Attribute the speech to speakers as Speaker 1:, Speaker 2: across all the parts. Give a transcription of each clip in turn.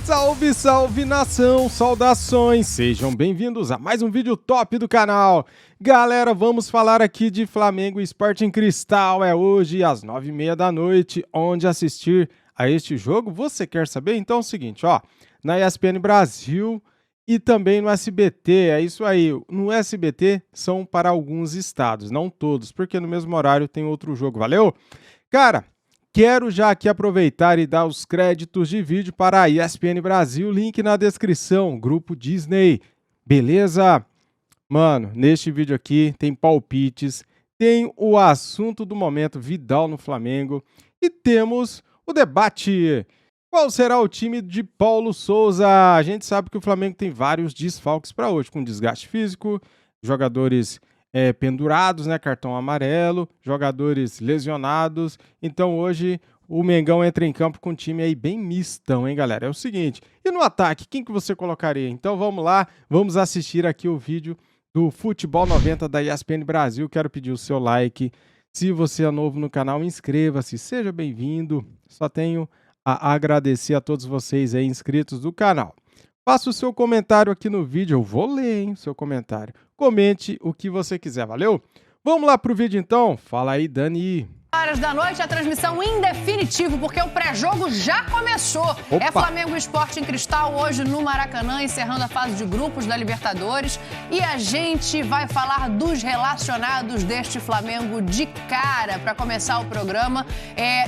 Speaker 1: Salve, salve nação, saudações, sejam bem-vindos a mais um vídeo top do canal. Galera, vamos falar aqui de Flamengo e Sporting Cristal, é hoje às 9h30 da noite, onde assistir a este jogo. Você quer saber? Então é o seguinte, ó, na ESPN Brasil e também no SBT, é isso aí, no SBT são para alguns estados, não todos, porque no mesmo horário tem outro jogo, valeu? Cara, quero já aqui aproveitar e dar os créditos de vídeo para a ESPN Brasil, link na descrição, Grupo Disney, beleza? Mano, neste vídeo aqui tem palpites, tem o assunto do momento, Vidal no Flamengo, e temos o debate. Qual será o time de Paulo Souza? A gente sabe que o Flamengo tem vários desfalques para hoje, com desgaste físico, jogadores pendurados, né, cartão amarelo, jogadores lesionados. Então hoje o Mengão entra em campo com um time aí bem mistão, hein, galera? É o seguinte, e no ataque, quem que você colocaria? Então vamos lá, vamos assistir aqui o vídeo do Futebol 90 da ESPN Brasil. Quero pedir o seu like. Se você é novo no canal, inscreva-se, seja bem-vindo. Só tenho a agradecer a todos vocês aí inscritos do canal. Faça o seu comentário aqui no vídeo, eu vou ler, hein, o seu comentário. Comente o que você quiser, valeu? Vamos lá pro vídeo então? Fala aí, Dani.
Speaker 2: Horas da noite, a transmissão em definitivo, porque o pré-jogo já começou.
Speaker 1: Opa.
Speaker 2: É Flamengo e Sporting Cristal hoje no Maracanã, encerrando a fase de grupos da Libertadores. E a gente vai falar dos relacionados deste Flamengo de cara para começar o programa.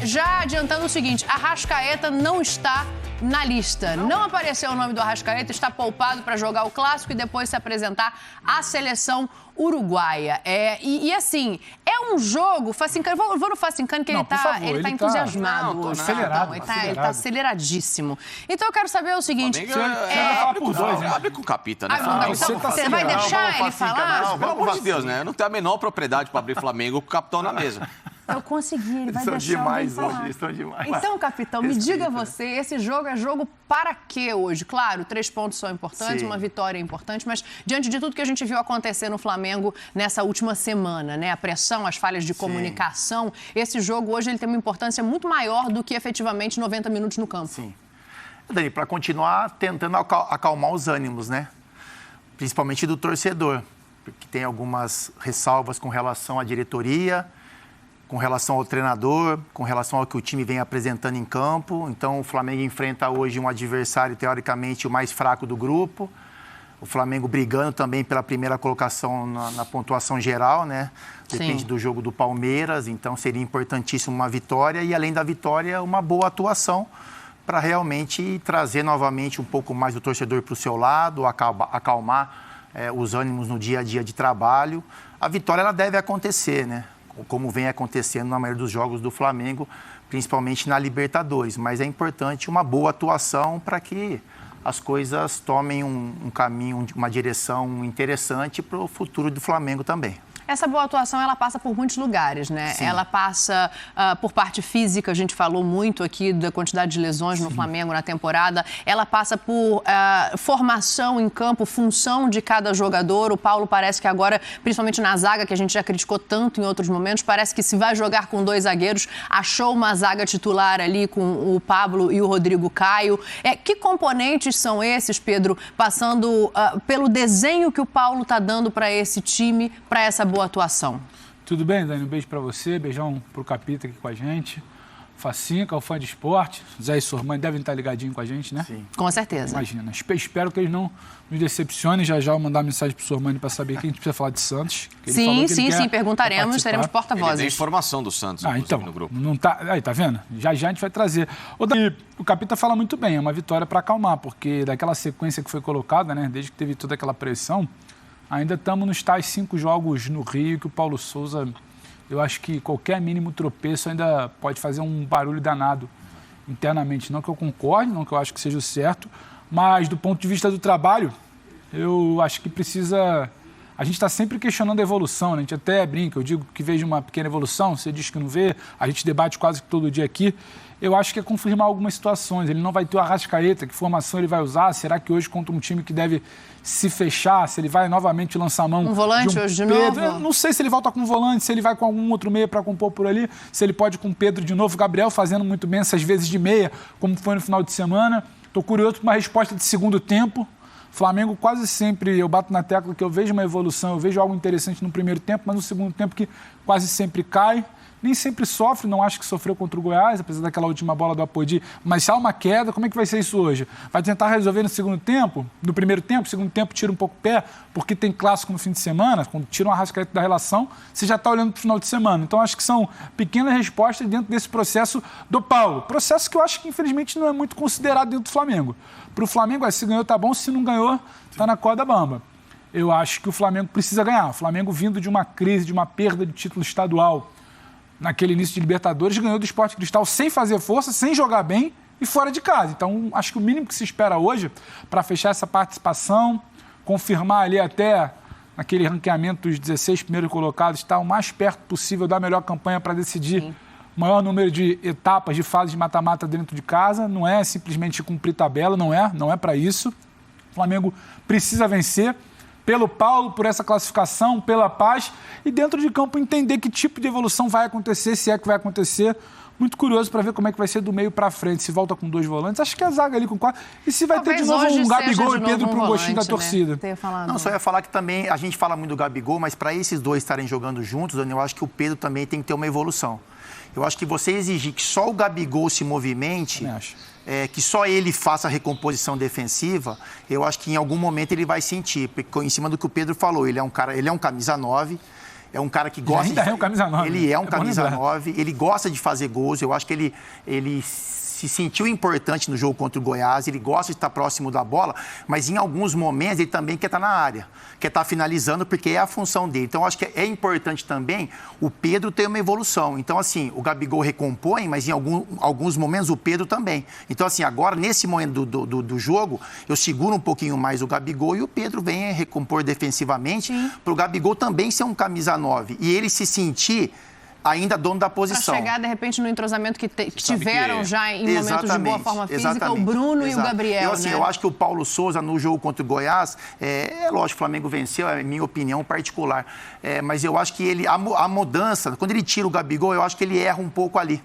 Speaker 2: Já adiantando o seguinte, Arrascaeta não está na lista. Não apareceu o nome do Arrascaeta, está poupado para jogar o Clássico e depois se apresentar à seleção uruguaia. E assim, é um jogo, Facincani, vou no Facincani que ele tá entusiasmado hoje. Ele tá aceleradíssimo. Então eu quero saber o seguinte...
Speaker 3: Abre com o Capita, né?
Speaker 2: Você vai deixar ele falar?
Speaker 3: Não, pelo amor de Deus, né? Eu não tenho a menor propriedade para abrir Flamengo com o capitão na mesa.
Speaker 2: Eu consegui, ele vai deixar
Speaker 4: demais
Speaker 2: alguém falar.
Speaker 4: Hoje, estão demais.
Speaker 2: Então, capitão, me diga você, esse jogo é jogo para quê hoje? Claro, 3 pontos são importantes, uma vitória é importante, mas diante de tudo que a gente viu acontecer no Flamengo nessa última semana, né? A pressão, as falhas de comunicação, esse jogo hoje ele tem uma importância muito maior do que efetivamente 90 minutos no campo.
Speaker 4: Sim. Dani, para continuar tentando acalmar os ânimos, né? Principalmente do torcedor, porque tem algumas ressalvas com relação à diretoria, com relação ao treinador, com relação ao que o time vem apresentando em campo. Então, o Flamengo enfrenta hoje um adversário, teoricamente, o mais fraco do grupo. O Flamengo brigando também pela primeira colocação na pontuação geral, né? Depende do jogo do Palmeiras, então seria importantíssimo uma vitória e, além da vitória, uma boa atuação para realmente trazer novamente um pouco mais o torcedor para o seu lado, acalmar os ânimos no dia a dia de trabalho. A vitória ela deve acontecer, né? Como vem acontecendo na maioria dos jogos do Flamengo, principalmente na Libertadores. Mas é importante uma boa atuação para que as coisas tomem um caminho, uma direção interessante para o futuro do Flamengo também.
Speaker 2: Essa boa atuação, ela passa por muitos lugares, né?
Speaker 4: Sim.
Speaker 2: Ela passa por parte física, a gente falou muito aqui da quantidade de lesões no Flamengo na temporada. Ela passa por formação em campo, função de cada jogador. O Paulo parece que agora, principalmente na zaga, que a gente já criticou tanto em outros momentos, parece que se vai jogar com 2 zagueiros, achou uma zaga titular ali com o Pablo e o Rodrigo Caio. Que componentes são esses, Pedro, passando pelo desenho que o Paulo está dando para esse time, para essa boa atuação?
Speaker 5: Tudo bem, Dani? Um beijo pra você, beijão pro Capita aqui com a gente. Facinca, o fã de esporte. Zé e sua mãe devem estar ligadinhos com a gente, né?
Speaker 4: Sim.
Speaker 2: Com certeza.
Speaker 5: Imagina. Espero que eles não nos decepcionem. Já eu vou mandar mensagem pro sua mãe para saber que a gente precisa falar de Santos.
Speaker 2: Sim, perguntaremos, teremos porta-vozes.
Speaker 3: Tem informação do Santos
Speaker 5: então,
Speaker 3: no grupo.
Speaker 5: Não tá, aí, tá vendo? Já a gente vai trazer. O Capita fala muito bem, é uma vitória para acalmar, porque daquela sequência que foi colocada, né, desde que teve toda aquela pressão, ainda estamos nos tais 5 jogos no Rio que o Paulo Souza, eu acho que qualquer mínimo tropeço ainda pode fazer um barulho danado internamente. Não que eu concorde, não que eu acho que seja o certo, mas do ponto de vista do trabalho, eu acho que precisa... A gente está sempre questionando a evolução, né? A gente até brinca, eu digo que vejo uma pequena evolução, você diz que não vê, a gente debate quase que todo dia aqui. Eu acho que é confirmar algumas situações. Ele não vai ter o Arrascaeta, que formação ele vai usar? Será que hoje contra um time que deve se fechar, se ele vai novamente lançar a mão
Speaker 2: um volante
Speaker 5: de um
Speaker 2: hoje de
Speaker 5: Pedro?
Speaker 2: novo?
Speaker 5: Eu não sei se ele volta com um volante, se ele vai com algum outro meia para compor por ali, se ele pode com o Pedro de novo, Gabriel fazendo muito bem essas vezes de meia, como foi no final de semana. Estou curioso por uma resposta de segundo tempo. Flamengo quase sempre, eu bato na tecla que eu vejo uma evolução, eu vejo algo interessante no primeiro tempo, mas no segundo tempo que quase sempre cai. Nem sempre sofre, não acho que sofreu contra o Goiás, apesar daquela última bola do Apodi, mas se há uma queda, como é que vai ser isso hoje? Vai tentar resolver no segundo tempo? No primeiro tempo, segundo tempo tira um pouco o pé, porque tem clássico no fim de semana, quando tira um Arrascaeta da relação, você já está olhando para o final de semana. Então acho que são pequenas respostas dentro desse processo do Paulo. Processo que eu acho que infelizmente não é muito considerado dentro do Flamengo. Para o Flamengo, se ganhou tá bom, se não ganhou, está na corda bamba. Eu acho que o Flamengo precisa ganhar. O Flamengo vindo de uma crise, de uma perda de título estadual, naquele início de Libertadores, ganhou do Sport Cristal sem fazer força, sem jogar bem e fora de casa. Então, acho que o mínimo que se espera hoje para fechar essa participação, confirmar ali até naquele ranqueamento dos 16 primeiros colocados, estar o mais perto possível da melhor campanha para decidir o maior número de etapas, de fases de mata-mata dentro de casa. Não é simplesmente cumprir tabela, não é para isso. O Flamengo precisa vencer. Pelo Paulo, por essa classificação, pela paz, e dentro de campo entender que tipo de evolução vai acontecer, se é que vai acontecer. Muito curioso para ver como é que vai ser do meio para frente, se volta com 2 volantes, acho que a zaga ali com 4, e se vai
Speaker 2: Talvez
Speaker 5: ter de novo um Gabigol e Pedro para o gostinho da
Speaker 2: né?
Speaker 5: torcida.
Speaker 4: Não, só ia falar que também, a gente fala muito do Gabigol, mas para esses dois estarem jogando juntos, Daniel, eu acho que o Pedro também tem que ter uma evolução. Eu acho que você exigir que só o Gabigol se movimente, que só ele faça a recomposição defensiva, eu acho que em algum momento ele vai sentir, porque em cima do que o Pedro falou, ele é um camisa 9, é um cara que gosta
Speaker 5: ainda é um camisa 9.
Speaker 4: Ele é um camisa 9, ele gosta de fazer gols, eu acho que ele se sentiu importante no jogo contra o Goiás, ele gosta de estar próximo da bola, mas em alguns momentos ele também quer estar na área, quer estar finalizando, porque é a função dele. Então, eu acho que é importante também o Pedro ter uma evolução. Então, assim, o Gabigol recompõe, mas em alguns momentos o Pedro também. Então, assim, agora, nesse momento do jogo, eu seguro um pouquinho mais o Gabigol e o Pedro vem recompor defensivamente para o Gabigol também ser um camisa 9 e ele se sentir ainda dono da posição.
Speaker 2: Para chegar, de repente, no entrosamento que tiveram já em momentos de boa forma física, o Bruno e o Gabriel,
Speaker 4: assim, eu acho que o Paulo Souza, no jogo contra o Goiás, lógico, o Flamengo venceu, é minha opinião particular, mas eu acho que a mudança, quando ele tira o Gabigol, eu acho que ele erra um pouco ali.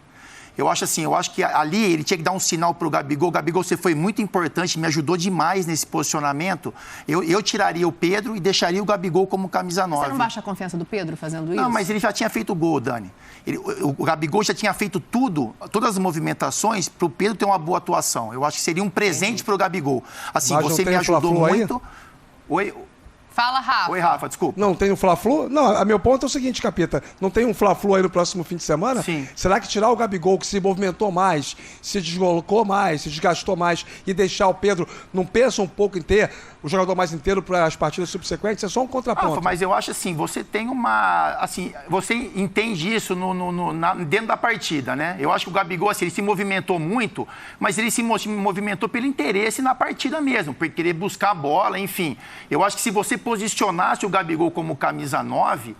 Speaker 4: Eu acho que ali ele tinha que dar um sinal para o Gabigol. Gabigol, você foi muito importante, me ajudou demais nesse posicionamento. Eu tiraria o Pedro e deixaria o Gabigol como camisa 9.
Speaker 2: Você não baixa a confiança do Pedro fazendo isso?
Speaker 4: Não, mas ele já tinha feito o gol, Dani. O Gabigol já tinha feito todas as movimentações para o Pedro ter uma boa atuação. Eu acho que seria um presente para o Gabigol. Assim, mas você me ajudou muito. Oi.
Speaker 2: Fala, Rafa.
Speaker 4: Oi, Rafa, desculpa.
Speaker 6: Não tem um Fla-Flu? Não, meu ponto é o seguinte, Capita. Não tem um Fla-Flu aí no próximo fim de semana?
Speaker 4: Sim.
Speaker 6: Será que tirar o Gabigol, que se movimentou mais, se deslocou mais, se desgastou mais, e deixar o Pedro, não pensa um pouco em ter o jogador mais inteiro para as partidas subsequentes? É só um contraponto.
Speaker 4: Rafa, mas eu acho assim, você tem você entende isso dentro da partida, né? Eu acho que o Gabigol, assim, ele se movimentou muito, mas ele se movimentou pelo interesse na partida mesmo, por querer buscar a bola, enfim. Eu acho que se você posicionasse o Gabigol como camisa 9,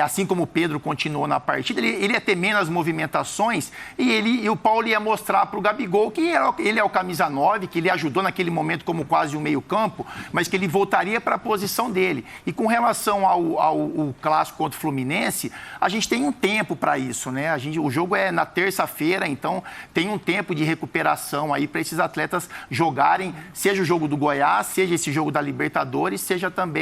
Speaker 4: assim como o Pedro continuou na partida, ele ia ter menos movimentações e o Paulo ia mostrar para o Gabigol que ele é o camisa 9, que ele ajudou naquele momento como quase um meio-campo, mas que ele voltaria para a posição dele. E com relação ao clássico contra o Fluminense, a gente tem um tempo para isso, né? O jogo é na terça-feira, então tem um tempo de recuperação aí para esses atletas jogarem, seja o jogo do Goiás, seja esse jogo da Libertadores, seja também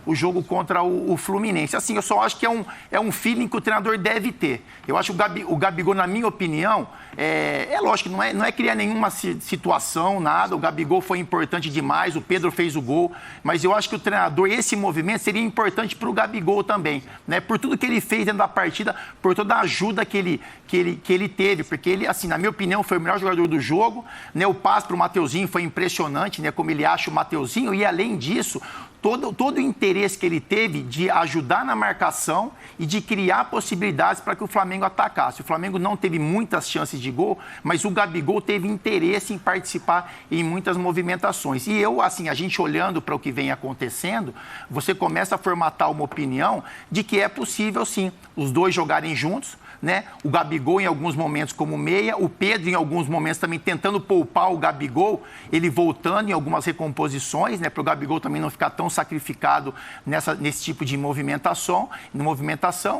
Speaker 4: o jogo contra o Fluminense. Assim, eu só acho que é um feeling que o treinador deve ter. Eu acho que o Gabigol, na minha opinião, lógico, não é criar nenhuma situação, nada. O Gabigol foi importante demais, o Pedro fez o gol, mas eu acho que o treinador, esse movimento seria importante para o Gabigol também, né? Por tudo que ele fez dentro da partida, por toda a ajuda que ele teve, porque ele, assim, na minha opinião, foi o melhor jogador do jogo, né? O passe para o Mateuzinho foi impressionante, né? Como ele acha o Mateuzinho, e além disso, todo o interesse que ele teve de ajudar na marcação e de criar possibilidades para que o Flamengo atacasse. O Flamengo não teve muitas chances de gol, mas o Gabigol teve interesse em participar em muitas movimentações. E a gente olhando para o que vem acontecendo, você começa a formatar uma opinião de que é possível, sim, os dois jogarem juntos, né? O Gabigol em alguns momentos como meia, o Pedro em alguns momentos também tentando poupar o Gabigol, ele voltando em algumas recomposições, né? Para o Gabigol também não ficar tão sacrificado nesse tipo de movimentação.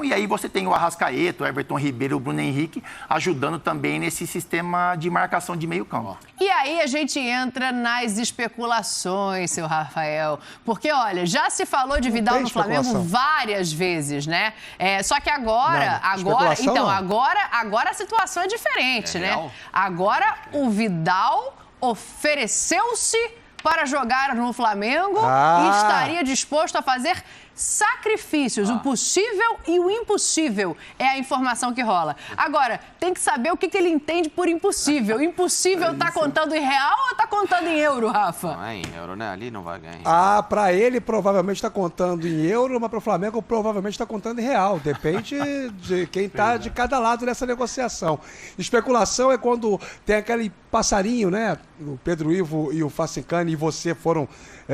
Speaker 4: E aí você tem o Arrascaeta, o Everton Ribeiro, o Bruno Henrique ajudando também nesse sistema de marcação de meio campo.
Speaker 2: E aí a gente entra nas especulações, seu Rafael, porque olha, já se falou de Vidal no Flamengo várias vezes, né? Só que agora a situação é diferente, né?
Speaker 3: Real?
Speaker 2: Agora o Vidal ofereceu-se para jogar no Flamengo e estaria disposto a fazer sacrifícios, o possível e o impossível é a informação que rola. Agora, tem que saber o que ele entende por impossível. Impossível tá contando em real ou tá contando em euro, Rafa?
Speaker 3: Não é em euro, né? Ali não vai ganhar.
Speaker 6: Para ele provavelmente está contando em euro, mas para o Flamengo provavelmente está contando em real. Depende de quem está de cada lado nessa negociação. Especulação é quando tem aquele passarinho, né? O Pedro Ivo e o Facincani e você foram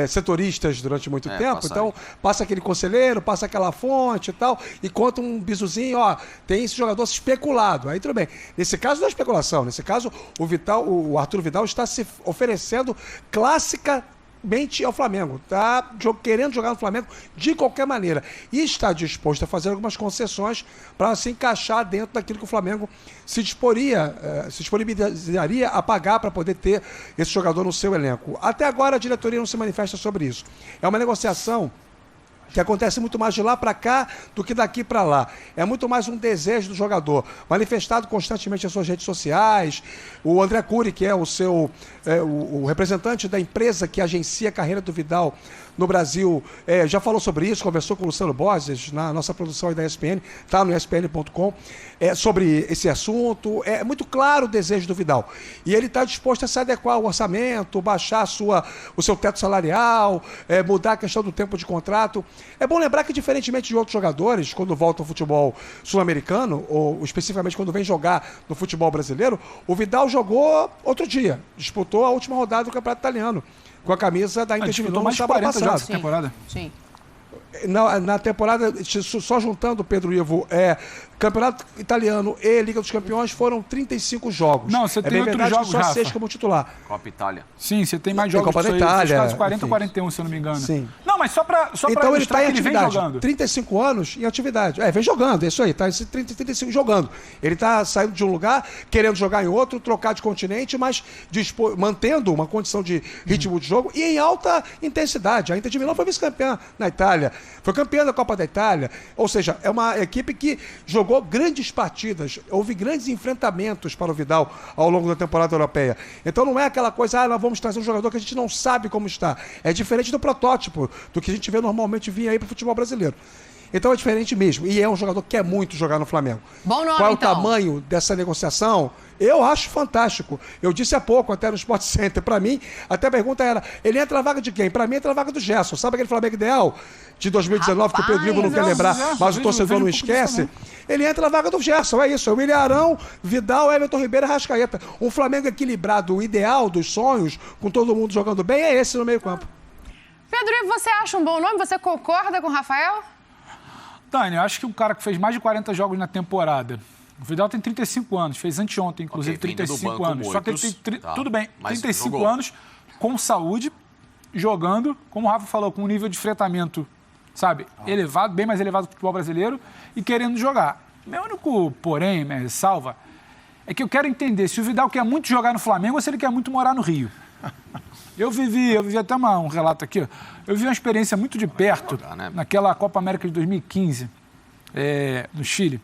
Speaker 6: setoristas durante muito tempo.
Speaker 3: Passarinho.
Speaker 6: Então, passa aquele conselheiro, passa aquela fonte e tal, e conta um bisuzinho, tem esse jogador especulado. Aí tudo bem. Nesse caso não é especulação. Nesse caso, o Arthur Vidal está se oferecendo classicamente ao Flamengo. Está querendo jogar no Flamengo de qualquer maneira. E está disposto a fazer algumas concessões para se encaixar dentro daquilo que o Flamengo se disponibilizaria a pagar para poder ter esse jogador no seu elenco. Até agora a diretoria não se manifesta sobre isso. É uma negociação que acontece muito mais de lá para cá do que daqui para lá. É muito mais um desejo do jogador, manifestado constantemente nas suas redes sociais. O André Cury, que é o representante da empresa que agencia a carreira do Vidal no Brasil, já falou sobre isso, conversou com o Luciano Borges, na nossa produção aí da ESPN, está no ESPN.com, sobre esse assunto. É muito claro o desejo do Vidal. E ele está disposto a se adequar ao orçamento, baixar o seu teto salarial, mudar a questão do tempo de contrato. É bom lembrar que, diferentemente de outros jogadores, quando voltam ao futebol sul-americano, ou especificamente quando vem jogar no futebol brasileiro, o Vidal jogou outro dia, disputou a última rodada do Campeonato Italiano, com a camisa da Inter de Milão no sábado passado.
Speaker 5: Essa temporada?
Speaker 2: Sim.
Speaker 6: Na temporada, só juntando o Pedro Ivo, Campeonato Italiano e Liga dos Campeões foram 35 jogos.
Speaker 5: Não, você tem
Speaker 6: bem
Speaker 5: outros
Speaker 6: verdade,
Speaker 5: jogos,
Speaker 6: só
Speaker 5: Rafa.
Speaker 6: 6 como titular.
Speaker 3: Copa Itália.
Speaker 5: Sim, você tem mais jogos.
Speaker 6: Copa da Itália.
Speaker 5: Quase 40 ou
Speaker 6: enfim.
Speaker 5: 41, se eu não me engano.
Speaker 6: Sim.
Speaker 5: Não, mas só para
Speaker 6: Então ele está em
Speaker 5: que ele vem
Speaker 6: atividade.
Speaker 5: jogando.
Speaker 6: 35 anos em atividade. Vem jogando, é isso aí. Está em 35 jogando. Ele está saindo de um lugar, querendo jogar em outro, trocar de continente, mas mantendo uma condição de ritmo de jogo e em alta intensidade. A Inter de Milão foi vice-campeã na Itália, foi campeã da Copa da Itália. Ou seja, é uma equipe que jogou grandes partidas, houve grandes enfrentamentos para o Vidal ao longo da temporada europeia. Então não é aquela coisa, nós vamos trazer um jogador que a gente não sabe como está. É diferente do protótipo, do que a gente vê normalmente vir aí para o futebol brasileiro. Então é diferente mesmo. E é um jogador que quer muito jogar no Flamengo.
Speaker 2: Bom nome,
Speaker 6: Qual é o
Speaker 2: então.
Speaker 6: tamanho dessa negociação? Eu acho fantástico. Eu disse há pouco, até no Sport Center, para mim, até a pergunta era, ele entra na vaga de quem? Para mim entra na vaga do Gerson. Sabe aquele Flamengo ideal de 2019 que o Pedro Ivo não quer lembrar, mas o torcedor não esquece? Ele entra na vaga do Gerson, é isso. É o William Arão, Vidal, Everton Ribeiro e Arrascaeta. Um Flamengo equilibrado, o ideal dos sonhos, com todo mundo jogando bem, é esse no meio campo.
Speaker 2: Pedro Ivo, você acha um bom nome? Você concorda com o Rafael?
Speaker 5: Dani, eu acho que um cara que fez mais de 40 jogos na temporada. O Vidal tem 35 anos, fez anteontem, inclusive, 35 anos. Só que ele tem, tudo bem, 35 anos, com saúde, jogando, como o Rafa falou, com um nível de enfrentamento, sabe, elevado, bem mais elevado que o futebol brasileiro, e querendo jogar. Meu único, porém, ressalva, é que eu quero entender se o Vidal quer muito jogar no Flamengo ou se ele quer muito morar no Rio. Eu vivi até um relato aqui, eu vivi uma experiência muito de perto, naquela Copa América de 2015, no Chile.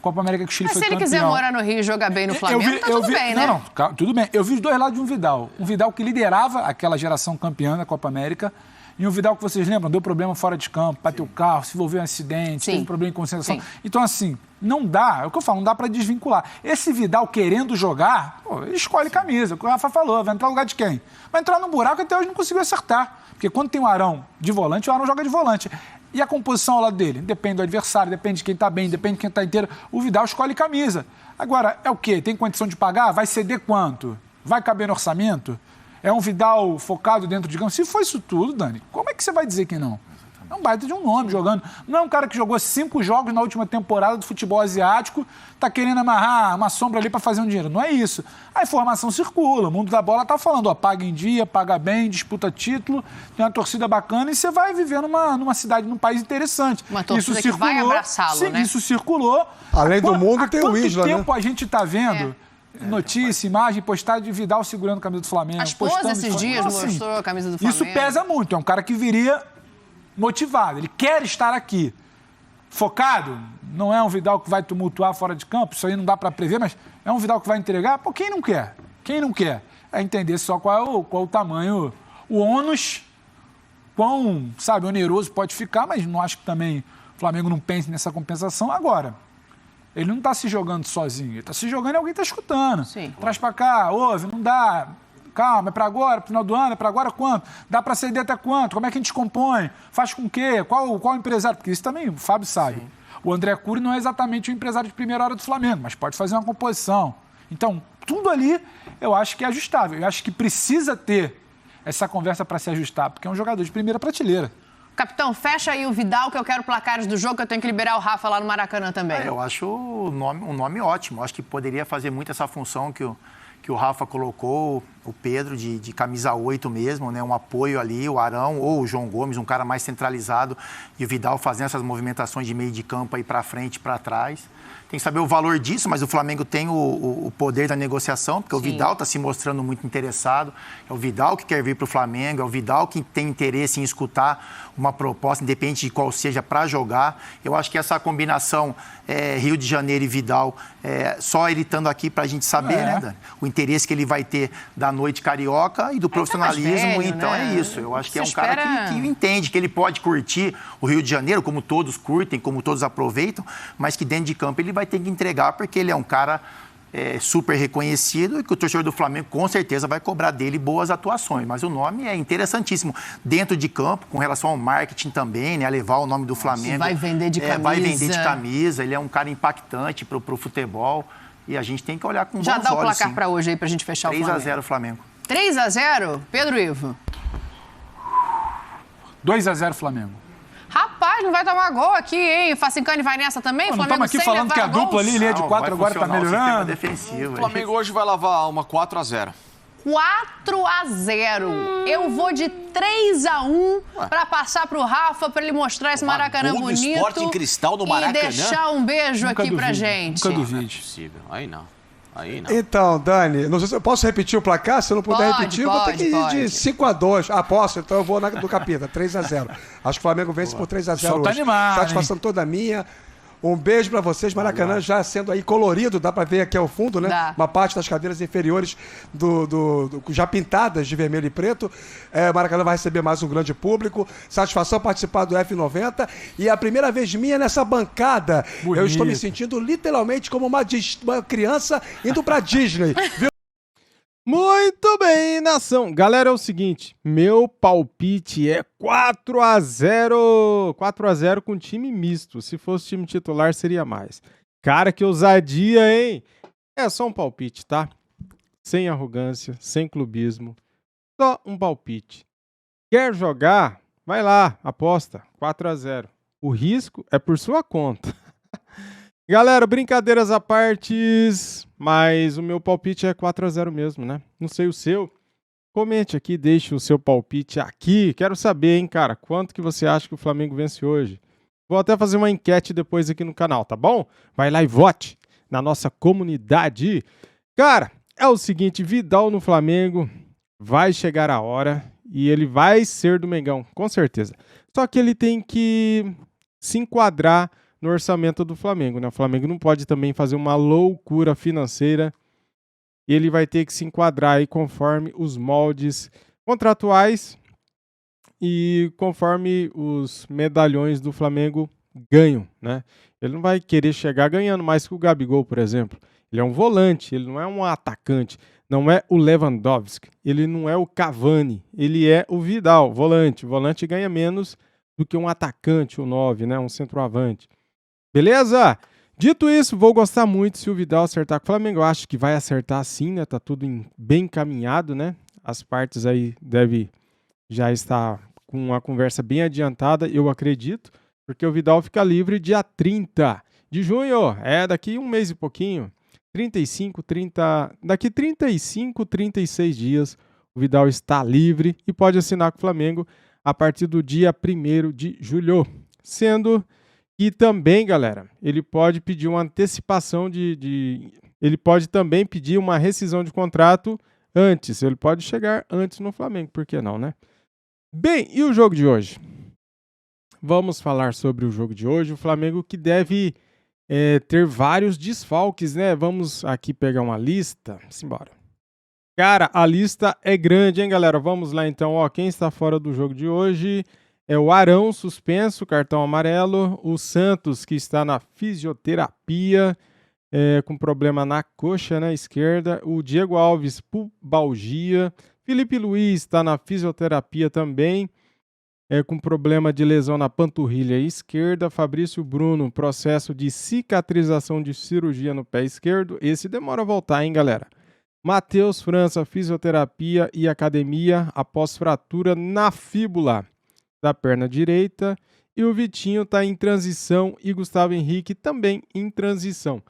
Speaker 5: Copa América que o Chile
Speaker 2: Mas
Speaker 5: foi
Speaker 2: se ele
Speaker 5: campeão.
Speaker 2: quiser morar no Rio e jogar bem no Flamengo, tudo bem, né?
Speaker 5: Não, tudo bem. Eu vi os dois lados de um Vidal. Um Vidal que liderava aquela geração campeã da Copa América e um Vidal que vocês lembram, deu problema fora de campo, bateu o carro, se envolveu em acidente, teve problema em concentração. Sim. Então, assim, não dá, é o que eu falo, não dá para desvincular. Esse Vidal querendo jogar, ele escolhe camisa, o que o Rafa falou, vai entrar no lugar de quem? Vai entrar num buraco que até hoje não conseguiu acertar. Porque quando tem o Arão de volante, o Arão joga de volante. E a composição ao lado dele? Depende do adversário, depende de quem está bem, depende de quem está inteiro. O Vidal escolhe camisa. Agora, é o quê? Tem condição de pagar? Vai ceder quanto? Vai caber no orçamento? É um Vidal focado dentro de campo? Se for isso tudo, Dani, como é que você vai dizer que não? É um baita de um nome jogando. Não é um cara que jogou 5 jogos na última temporada do futebol asiático, tá querendo amarrar uma sombra ali para fazer um dinheiro. Não é isso. A informação circula, o mundo da bola tá falando, ó, paga em dia, paga bem, disputa título, tem uma torcida bacana e você vai viver numa cidade, num país interessante.
Speaker 2: Uma torcida que vai abraçá-lo, né?
Speaker 5: Isso circulou.
Speaker 6: Além do mundo tem o Isla, né?
Speaker 5: Há quanto tempo a gente tá vendo... Notícia, imagem, postagem de Vidal segurando a camisa do Flamengo.
Speaker 2: A esposa esses dias mostrou a camisa do Flamengo.
Speaker 5: Isso pesa muito. É um cara que viria motivado. Ele quer estar aqui. Focado. Não é um Vidal que vai tumultuar fora de campo. Isso aí não dá para prever, mas é um Vidal que vai entregar. Pô, quem não quer? Quem não quer? É entender só qual é o tamanho, o ônus, quão, sabe, oneroso pode ficar, mas não acho que também o Flamengo não pense nessa compensação agora. Ele não está se jogando sozinho, ele está se jogando e alguém está escutando.
Speaker 2: Sim.
Speaker 5: Traz para cá, ouve, não dá. Calma, é para agora, pro final do ano, é para agora quanto? Dá para ceder até quanto? Como é que a gente compõe? Faz com o quê? Qual empresário? Porque isso também o Fábio sabe. Sim. O André Cury não é exatamente o empresário de primeira hora do Flamengo, mas pode fazer uma composição. Então, tudo ali eu acho que é ajustável. Eu acho que precisa ter essa conversa para se ajustar, porque é um jogador de primeira prateleira.
Speaker 2: Capitão, fecha aí o Vidal, que eu quero placares do jogo, que eu tenho que liberar o Rafa lá no Maracanã também.
Speaker 4: Eu acho um nome ótimo. Acho que poderia fazer muito essa função que o Rafa colocou, o Pedro de camisa 8 mesmo, né? Um apoio ali, o Arão ou o João Gomes, um cara mais centralizado, e o Vidal fazendo essas movimentações de meio de campo aí para frente e para trás. Tem que saber o valor disso, mas o Flamengo tem o poder da negociação, porque Sim. O Vidal está se mostrando muito interessado. É o Vidal que quer vir para o Flamengo, é o Vidal que tem interesse em escutar uma proposta, independente de qual seja, para jogar. Eu acho que essa combinação Rio de Janeiro e Vidal, só ele estando aqui para a gente saber, né, Dani? O interesse que ele vai ter da noite carioca e do profissionalismo.
Speaker 2: Velho,
Speaker 4: então
Speaker 2: né?
Speaker 4: É isso. Eu acho que é um cara que entende que ele pode curtir o Rio de Janeiro, como todos curtem, como todos aproveitam, mas que dentro de campo ele vai ter que entregar, porque ele é um cara super reconhecido e que o torcedor do Flamengo com certeza vai cobrar dele boas atuações. Mas o nome é interessantíssimo. Dentro de campo, com relação ao marketing também, né? A levar o nome do Flamengo.
Speaker 2: Vai vender de camisa.
Speaker 4: Vai vender de camisa. Ele é um cara impactante para o futebol. E a gente tem que olhar com bons olhos.
Speaker 2: Já dá o placar para hoje aí para a gente fechar o Flamengo.
Speaker 4: 3-0 Flamengo.
Speaker 2: 3-0? Pedro Ivo.
Speaker 5: 2-0 Flamengo.
Speaker 2: Rapaz, não vai tomar gol aqui, hein? Facincani vai nessa também?
Speaker 5: Não estamos aqui falando que a dupla ali, linha de 4, agora está melhorando.
Speaker 4: Defensivo,
Speaker 3: o Flamengo hoje vai lavar uma 4-0.
Speaker 2: 4-0. Eu vou de 3-1 para passar pro Rafa, para ele mostrar esse Maracanã bonito.
Speaker 3: Sporting Cristal no Maracanã.
Speaker 2: E deixar um beijo
Speaker 5: Nunca
Speaker 2: aqui
Speaker 5: duvide,
Speaker 2: pra gente.
Speaker 5: Nunca duvide.
Speaker 3: Não é possível. Aí não.
Speaker 6: Então, Dani, não sei se eu posso repetir o placar. Se eu não puder repetir, eu vou ter que ir de 5-2. Ah, posso? Então eu vou do Capita, 3-0. Acho que o Flamengo vence por 3-0 hoje.
Speaker 5: Tá animado,
Speaker 6: satisfação toda minha. Um beijo pra vocês. Maracanã já sendo aí colorido, dá pra ver aqui ao fundo, né?
Speaker 2: Dá.
Speaker 6: Uma parte das cadeiras inferiores já pintadas de vermelho e preto. Maracanã vai receber mais um grande público. Satisfação participar do F90. E a primeira vez minha nessa bancada.
Speaker 5: Bonito.
Speaker 6: Eu estou me sentindo literalmente como uma criança indo pra Disney. Viu?
Speaker 1: Muito bem, nação. Galera, é o seguinte, meu palpite é 4-0. 4-0 com time misto. Se fosse time titular, seria mais. Cara, que ousadia, hein? É só um palpite, tá? Sem arrogância, sem clubismo. Só um palpite. Quer jogar? Vai lá, aposta. 4-0. O risco é por sua conta. Galera, brincadeiras à parte, mas o meu palpite é 4-0 mesmo, né? Não sei o seu. Comente aqui, deixe o seu palpite aqui. Quero saber, hein, cara, quanto que você acha que o Flamengo vence hoje? Vou até fazer uma enquete depois aqui no canal, tá bom? Vai lá e vote na nossa comunidade. Cara, é o seguinte, Vidal no Flamengo vai chegar a hora e ele vai ser do Mengão, com certeza. Só que ele tem que se enquadrar no orçamento do Flamengo, né? O Flamengo não pode também fazer uma loucura financeira. Ele vai ter que se enquadrar aí conforme os moldes contratuais e conforme os medalhões do Flamengo ganham, né? Ele não vai querer chegar ganhando mais que o Gabigol, por exemplo. Ele é um volante, ele não é um atacante, não é o Lewandowski, ele não é o Cavani, ele é o Vidal, volante. O volante ganha menos do que um atacante, o 9, né? Um centroavante. Beleza? Dito isso, vou gostar muito se o Vidal acertar com o Flamengo. Eu acho que vai acertar sim, né? Tá tudo bem encaminhado, né? As partes aí devem já estar com a conversa bem adiantada, eu acredito, porque o Vidal fica livre dia 30 de junho, daqui um mês e pouquinho, daqui 35, 36 dias, o Vidal está livre e pode assinar com o Flamengo a partir do dia 1º de julho, sendo que também, galera, ele pode pedir uma antecipação ele pode também pedir uma rescisão de contrato antes, ele pode chegar antes no Flamengo, por que não, né? Bem, e o jogo de hoje? Vamos falar sobre o jogo de hoje, o Flamengo que deve ter vários desfalques, né? Vamos aqui pegar uma lista, simbora. Cara, a lista é grande, hein, galera? Vamos lá, então. Ó, quem está fora do jogo de hoje é o Arão, suspenso, cartão amarelo. O Santos, que está na fisioterapia, com problema na coxa, né, esquerda. O Diego Alves, pubalgia. Felipe Luiz está na fisioterapia também, com problema de lesão na panturrilha esquerda. Fabrício Bruno, processo de cicatrização de cirurgia no pé esquerdo. Esse demora a voltar, hein, galera? Matheus França, fisioterapia e academia após fratura na fíbula da perna direita. E o Vitinho está em transição e Gustavo Henrique também em transição.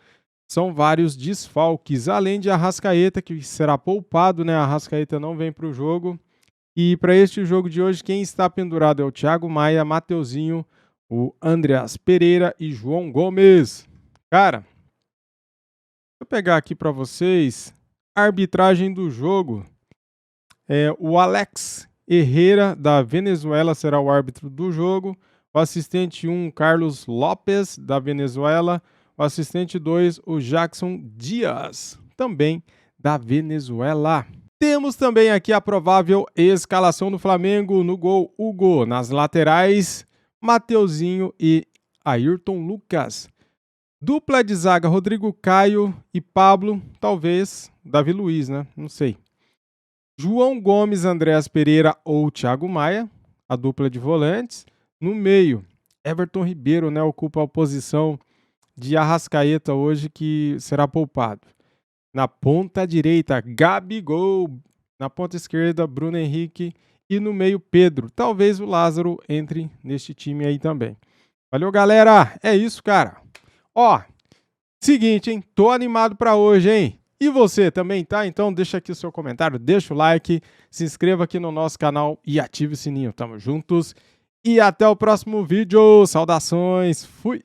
Speaker 1: São vários desfalques, além de Arrascaeta, que será poupado, né? Arrascaeta não vem para o jogo. E para este jogo de hoje, quem está pendurado é o Thiago Maia, Mateuzinho, o Andreas Pereira e João Gomes. Cara, vou pegar aqui para vocês a arbitragem do jogo. O Alex Herrera, da Venezuela, será o árbitro do jogo. O assistente 1, Carlos Lopes, da Venezuela. O assistente 2, o Jackson Dias, também da Venezuela. Temos também aqui a provável escalação do Flamengo. No gol, Hugo. Nas laterais, Mateuzinho e Ayrton Lucas. Dupla de zaga, Rodrigo Caio e Pablo. Talvez Davi Luiz, né? Não sei. João Gomes, Andreas Pereira ou Thiago Maia. A dupla de volantes. No meio, Everton Ribeiro, né? Ocupa a posição de Arrascaeta hoje, que será poupado. Na ponta direita, Gabigol. Na ponta esquerda, Bruno Henrique. E no meio, Pedro. Talvez o Lázaro entre neste time aí também. Valeu, galera. É isso, cara. Ó, seguinte, hein? Tô animado pra hoje, hein? E você também tá? Então deixa aqui o seu comentário, deixa o like, se inscreva aqui no nosso canal e ative o sininho. Tamo juntos. E até o próximo vídeo. Saudações. Fui!